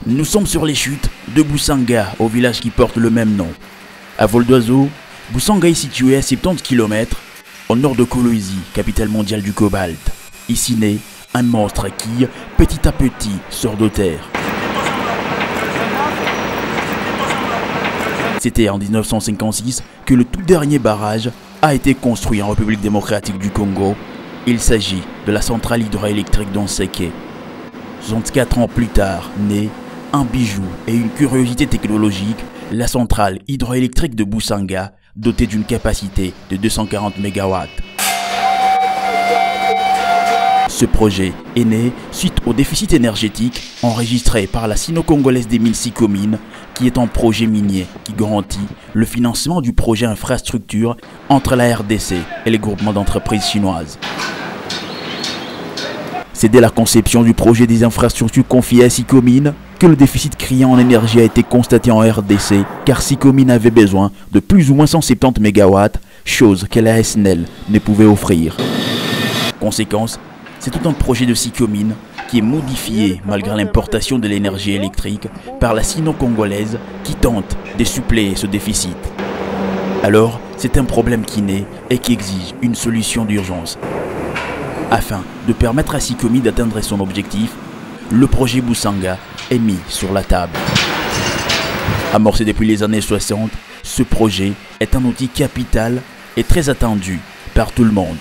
Nous sommes sur les chutes de Boussanga, au village qui porte le même nom. À vol d'oiseau, Boussanga est situé à 70 km au nord de Kolwezi, capitale mondiale du cobalt. Ici naît un monstre qui, petit à petit, sort de terre. C'était en 1956 que le tout dernier barrage a été construit en République démocratique du Congo. Il s'agit de la centrale hydroélectrique d'Onseke. 64 ans plus tard, naît un bijou et une curiosité technologique, la centrale hydroélectrique de Boussanga, dotée d'une capacité de 240 MW. Ce projet est né suite au déficit énergétique enregistré par la sino-congolaise des mines Sicomine, qui est un projet minier qui garantit le financement du projet infrastructure entre la RDC et les groupements d'entreprises chinoises. C'est dès la conception du projet des infrastructures confiées à Sicomine que le déficit criant en énergie a été constaté en RDC, car Sicomine avait besoin de plus ou moins 170 MW, chose que la SNEL ne pouvait offrir. Conséquence, c'est tout un projet de Sicomine qui est modifié malgré l'importation de l'énergie électrique par la sino-congolaise qui tente de suppléer ce déficit. Alors, c'est un problème qui naît et qui exige une solution d'urgence. Afin de permettre à Sicomine d'atteindre son objectif, le projet Boussanga est mis sur la table. Amorcé depuis les années 60, ce projet est un outil capital et très attendu par tout le monde.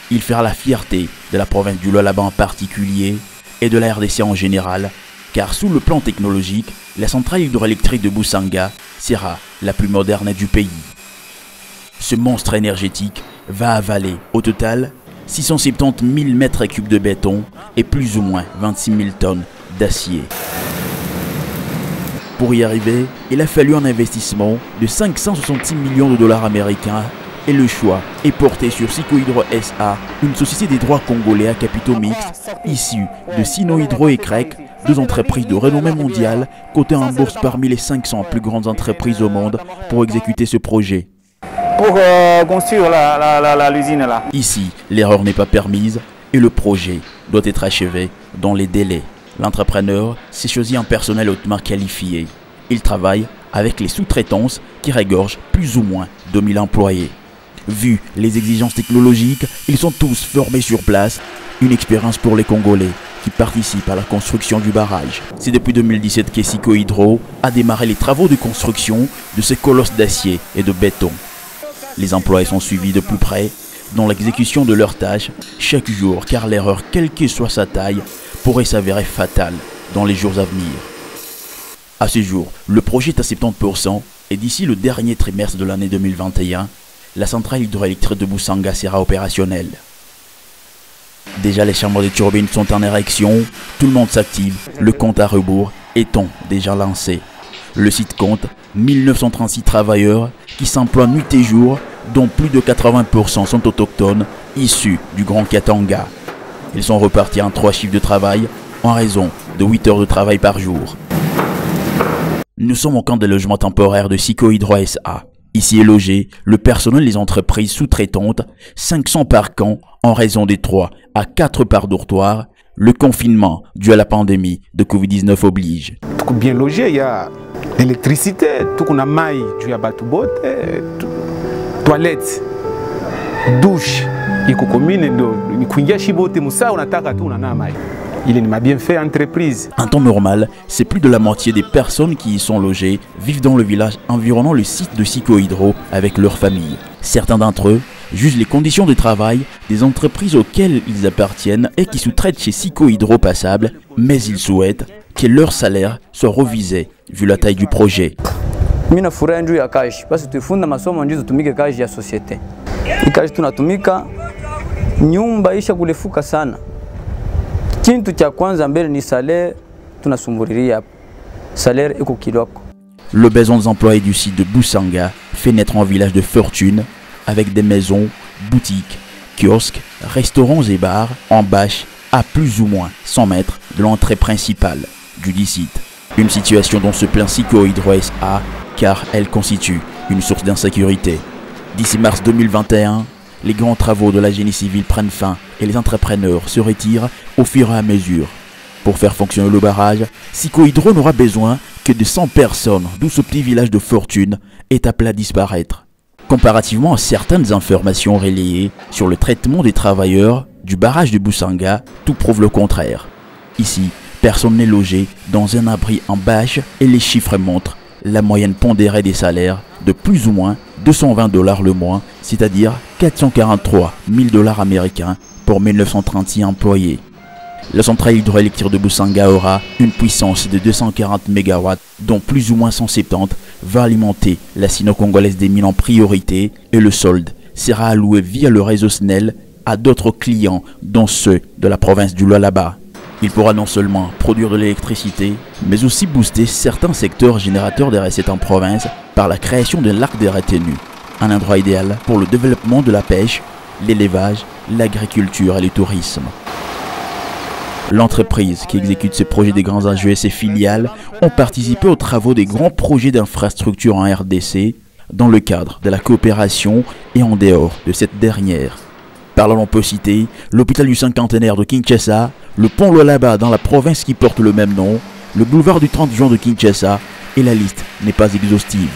Il fera la fierté de la province du Lualaba en particulier et de la RDC en général, car sous le plan technologique, la centrale hydroélectrique de Boussanga sera la plus moderne du pays. Ce monstre énergétique va avaler au total 670 000 m3 de béton et plus ou moins 26 000 tonnes d'acier. Pour y arriver, il a fallu un investissement de 566 millions de dollars américains et le choix est porté sur Sikohydro SA, une société des droits congolais à capitaux mixtes, issue de Sinohydro et CREC, deux entreprises de renommée mondiale cotées en bourse parmi les 500 plus grandes entreprises au monde pour exécuter ce projet. Pour construire l'usine là. Ici, l'erreur n'est pas permise et le projet doit être achevé dans les délais. L'entrepreneur s'est choisi un personnel hautement qualifié. Il travaille avec les sous-traitances qui regorgent plus ou moins 2000 employés. Vu les exigences technologiques, ils sont tous formés sur place. Une expérience pour les Congolais qui participent à la construction du barrage. C'est depuis 2017 que Sikohydro a démarré les travaux de construction de ce colosse d'acier et de béton. Les employés sont suivis de plus près dans l'exécution de leurs tâches chaque jour, car l'erreur, quelle que soit sa taille, pourrait s'avérer fatale dans les jours à venir. À ce jour, le projet est à 70% et d'ici le dernier trimestre de l'année 2021, la centrale hydroélectrique de Boussanga sera opérationnelle. Déjà, les chambres de turbines sont en érection, tout le monde s'active, le compte à rebours étant déjà lancé. Le site compte 1936 travailleurs qui s'emploient nuit et jour, dont plus de 80% sont autochtones, issus du Grand Katanga. Ils sont repartis en 3 chiffres de travail en raison de 8 heures de travail par jour. Nous sommes au camp de logement temporaire de Sikohydro SA. Ici est logé le personnel des entreprises sous-traitantes, 500 par camp en raison des 3 à 4 par dortoir. Le confinement dû à la pandémie de Covid-19 oblige. Bien logé, il y a l'électricité, tout qu'on a maille, tu as batubote, toilette, douche, il m'a bien fait entreprise. En temps normal, c'est plus de la moitié des personnes qui y sont logées vivent dans le village environnant le site de Sikohydro avec leur famille. Certains d'entre eux jugent les conditions de travail des entreprises auxquelles ils appartiennent et qui sous-traitent chez Sikohydro passables, mais ils souhaitent que leur salaire soit revisé vu la taille du projet. Mina furaha njuu ya kazi basi tufunda masomo njoo tutumike kazi ya societe. Ikazi tunatumika nyumba isha kulefuka sana. Kintu cha kwanza mbele ni salaire, tunasumburiria hapo. Salaire iko kidogo. Le besoin des employés du site de Boussanga fait naître un village de fortune avec des maisons, boutiques, kiosques, restaurants et bars en bâche à plus ou moins 100 mètres de l'entrée principale du site. Une situation dont se plaint Sikohydro SA car elle constitue une source d'insécurité. D'ici mars 2021, les grands travaux de la génie civile prennent fin et les entrepreneurs se retirent au fur et à mesure. Pour faire fonctionner le barrage, Sikohydro n'aura besoin que de 100 personnes, d'où ce petit village de fortune est appelé à disparaître. Comparativement à certaines informations relayées sur le traitement des travailleurs du barrage de Boussanga, tout prouve le contraire. Ici, personne n'est logé dans un abri en bâche et les chiffres montrent la moyenne pondérée des salaires de plus ou moins 220 $ le mois, c'est-à-dire 443 000 $ américains pour 1936 employés. La centrale hydroélectrique de Boussanga aura une puissance de 240 MW, dont plus ou moins 170 va alimenter la sino-congolaise des mines en priorité et le solde sera alloué via le réseau SNEL à d'autres clients, dont ceux de la province du Lualaba. Il pourra non seulement produire de l'électricité, mais aussi booster certains secteurs générateurs de recettes en province par la création d'un lac de retenue, un endroit idéal pour le développement de la pêche, l'élevage, l'agriculture et le tourisme. L'entreprise qui exécute ce projet des grands enjeux et ses filiales ont participé aux travaux des grands projets d'infrastructure en RDC dans le cadre de la coopération et en dehors de cette dernière. Par là, on peut citer l'hôpital du cinquantenaire de Kinshasa, le pont Lualaba dans la province qui porte le même nom, le boulevard du 30 juin de Kinshasa, et la liste n'est pas exhaustive.